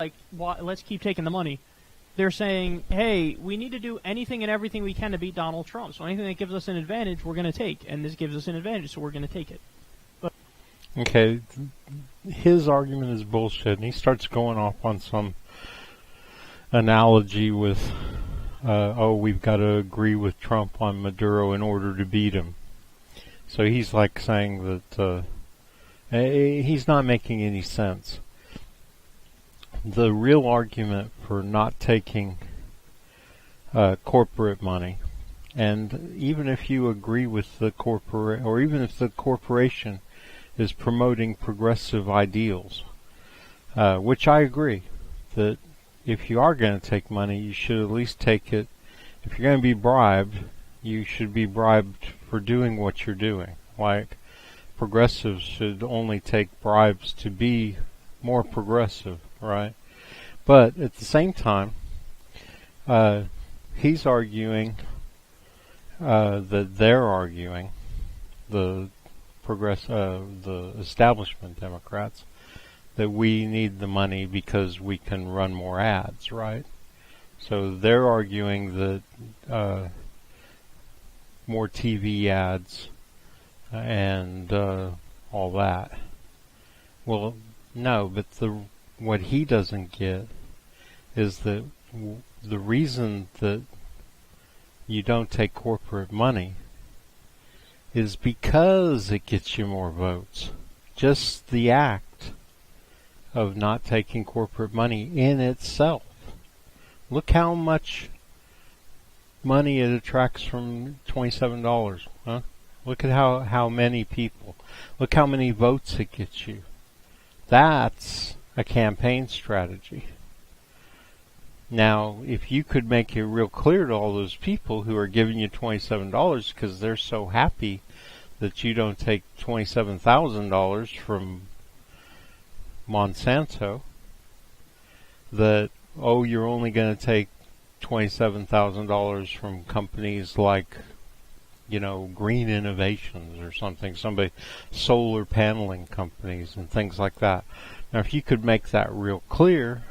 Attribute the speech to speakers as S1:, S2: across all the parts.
S1: like, let's keep taking the money. They're saying, hey, we need to do anything and everything we can to beat Donald Trump. So anything that gives us an advantage, we're going to take. And this gives us an advantage, so we're going to take it. But
S2: okay, his argument is bullshit, and he starts going off on some analogy with, we've got to agree with Trump on Maduro in order to beat him. So he's like saying that he's not making any sense. The real argument for not taking corporate money, and even if you agree with the or even if the corporation is promoting progressive ideals, which I agree, that if you are going to take money, you should at least take it. If you're going to be bribed, you should be bribed for doing what you're doing. Like, progressives should only take bribes to be more progressive, right? But at the same time, he's arguing that they're arguing, the establishment Democrats, that we need the money because we can run more ads, right? So they're arguing that more TV ads and all that. Well, no, but what he doesn't get is that the reason that you don't take corporate money is because it gets you more votes. Just the act of not taking corporate money in itself. Look how much money it attracts from $27, huh? Look at how many people. Look how many votes it gets you. That's a campaign strategy. Now, if you could make it real clear to all those people who are giving you $27 because they're so happy that you don't take $27,000 from Monsanto, that, you're only going to take $27,000 from companies like, Green Innovations or something, solar paneling companies and things like that. Now, if you could make that real clear,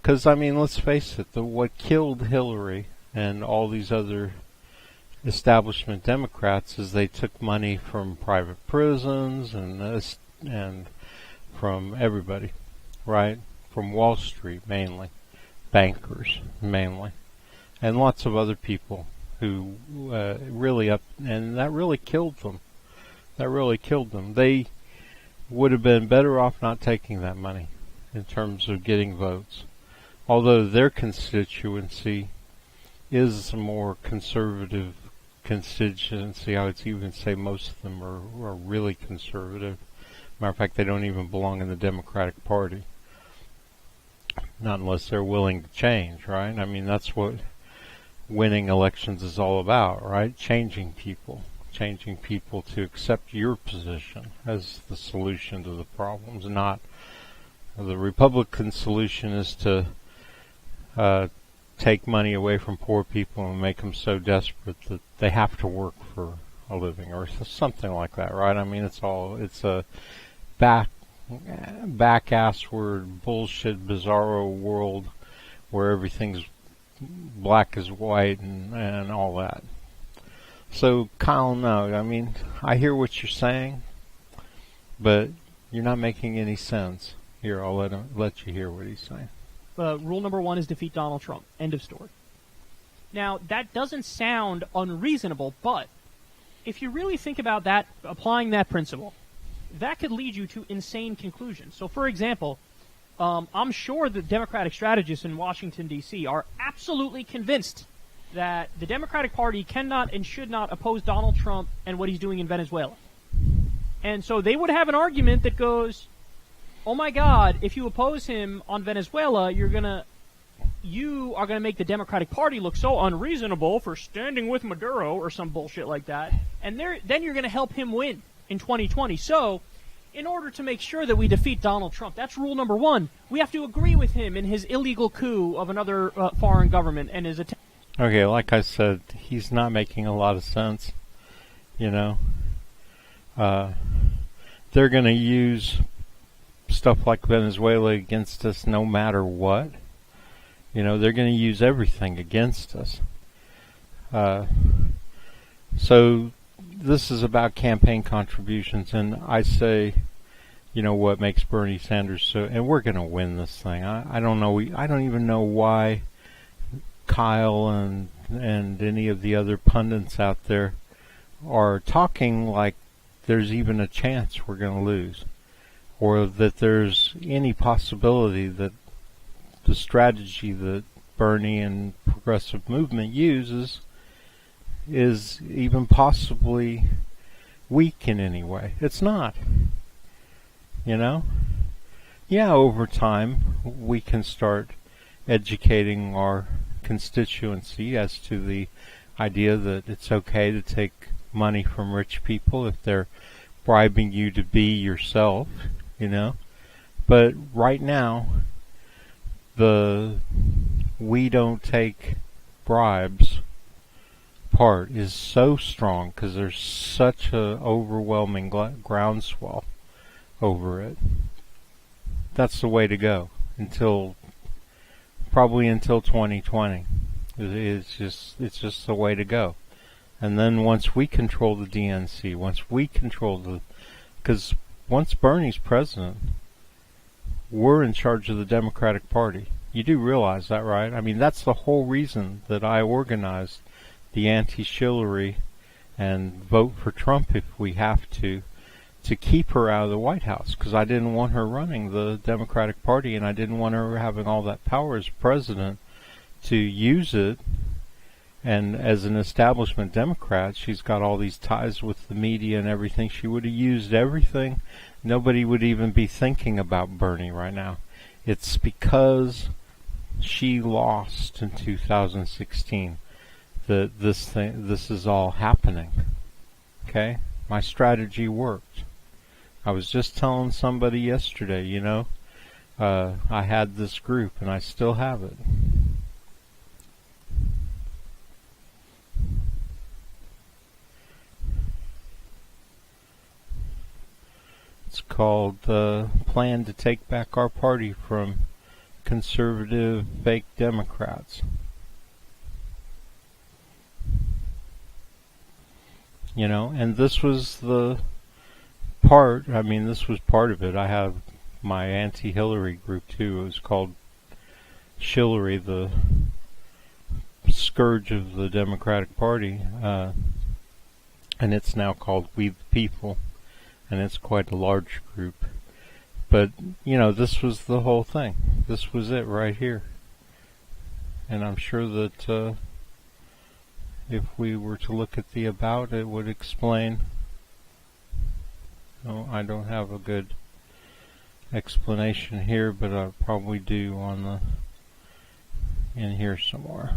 S2: because, let's face it, what killed Hillary and all these other establishment Democrats is they took money from private prisons and from everybody, right? From Wall Street mainly, bankers mainly, and lots of other people who and that really killed them. They would have been better off not taking that money in terms of getting votes. Although their constituency is a more conservative constituency, I would even say most of them are really conservative. Matter of fact, they don't even belong in the Democratic Party. Not unless they're willing to change, right? That's what winning elections is all about, right? Changing people to accept your position as the solution to the problems. Not the Republican solution is to take money away from poor people and make them so desperate that they have to work for a living or something like that, right? It's a back-assward, bullshit, bizarro world where everything's black is white and all that. So, Kyle, no, I hear what you're saying, but you're not making any sense. Here, I'll let you hear what he's saying.
S1: Rule number 1 is defeat Donald Trump. End of story. Now, that doesn't sound unreasonable, but if you really think about that, applying that principle, that could lead you to insane conclusions. So, for example, I'm sure the Democratic strategists in Washington, D.C. are absolutely convinced that the Democratic Party cannot and should not oppose Donald Trump and what he's doing in Venezuela. And so they would have an argument that goes, oh my God, if you oppose him on Venezuela, you are gonna make the Democratic Party look so unreasonable for standing with Maduro or some bullshit like that, and then you're gonna help him win in 2020. So, in order to make sure that we defeat Donald Trump, that's rule number 1. We have to agree with him in his illegal coup of another foreign government and his attempt.
S2: Okay, like I said, he's not making a lot of sense. They're going to use stuff like Venezuela against us no matter what. They're going to use everything against us. So this is about campaign contributions, and I say, what makes Bernie Sanders so, and we're going to win this thing. I don't know. I don't even know why Kyle and any of the other pundits out there are talking like there's even a chance we're going to lose, or that there's any possibility that the strategy that Bernie and progressive movement uses is even possibly weak in any way. It's not. Yeah, over time we can start educating our constituency as to the idea that it's okay to take money from rich people if they're bribing you to be yourself, But right now, the we don't take bribes part is so strong because there's such a overwhelming groundswell over it. That's the way to go probably until 2020. It's just the way to go. And then once we control the DNC, because once Bernie's president, we're in charge of the Democratic Party. You do realize that, right? I mean, that's the whole reason that I organized the anti-Hillary and vote for Trump if we have to keep her out of the White House, because I didn't want her running the Democratic Party, and I didn't want her having all that power as president to use it. And as an establishment Democrat, she's got all these ties with the media and everything. She would have used everything. Nobody would even be thinking about Bernie right now. It's because she lost in 2016 that this is all happening. Okay? My strategy worked. I was just telling somebody yesterday, I had this group and I still have it. It's called Plan to Take Back Our Party from Conservative Fake Democrats. And this was the part, this was part of it. I have my anti-Hillary group too. It was called Shillery, the scourge of the Democratic Party, and it's now called We the People, and it's quite a large group. But, this was the whole thing. This was it right here. And I'm sure that if we were to look at the about, it would explain. No, I don't have a good explanation here, but I probably do in here somewhere.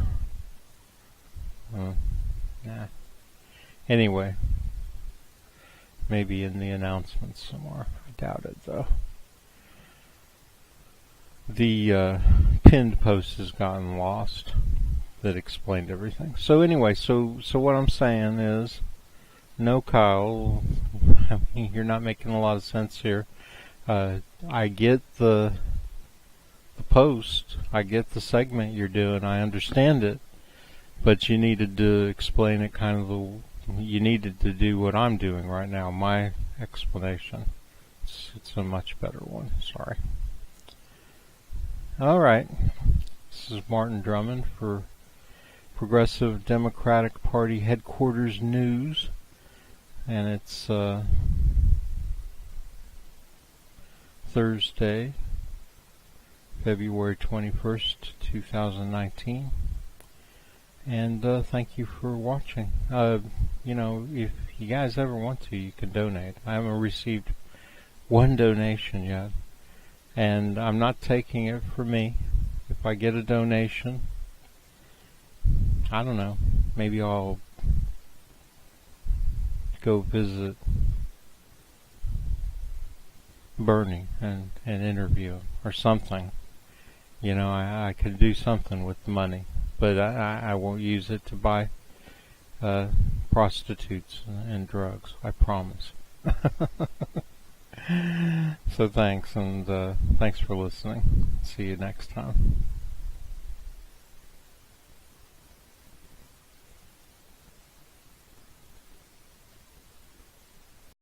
S2: Nah. Anyway, maybe in the announcements somewhere. I doubt it, though. The pinned post has gotten lost that explained everything. So anyway, so what I'm saying is, no, Kyle, you're not making a lot of sense here. I get the post, I get the segment you're doing, I understand it, but you needed to explain it you needed to do what I'm doing right now, my explanation. It's a much better one, sorry. Alright, this is Martin Drummond for Progressive Democratic Party Headquarters News, and it's Thursday, February 21st, 2019. And thank you for watching. If you guys ever want to, you can donate. I haven't received one donation yet, and I'm not taking it for me. If I get a donation, I don't know, maybe I'll go visit Bernie and interview him or something. I could do something with the money, but I won't use it to buy prostitutes and drugs, I promise. So thanks, and thanks for listening. See you next time.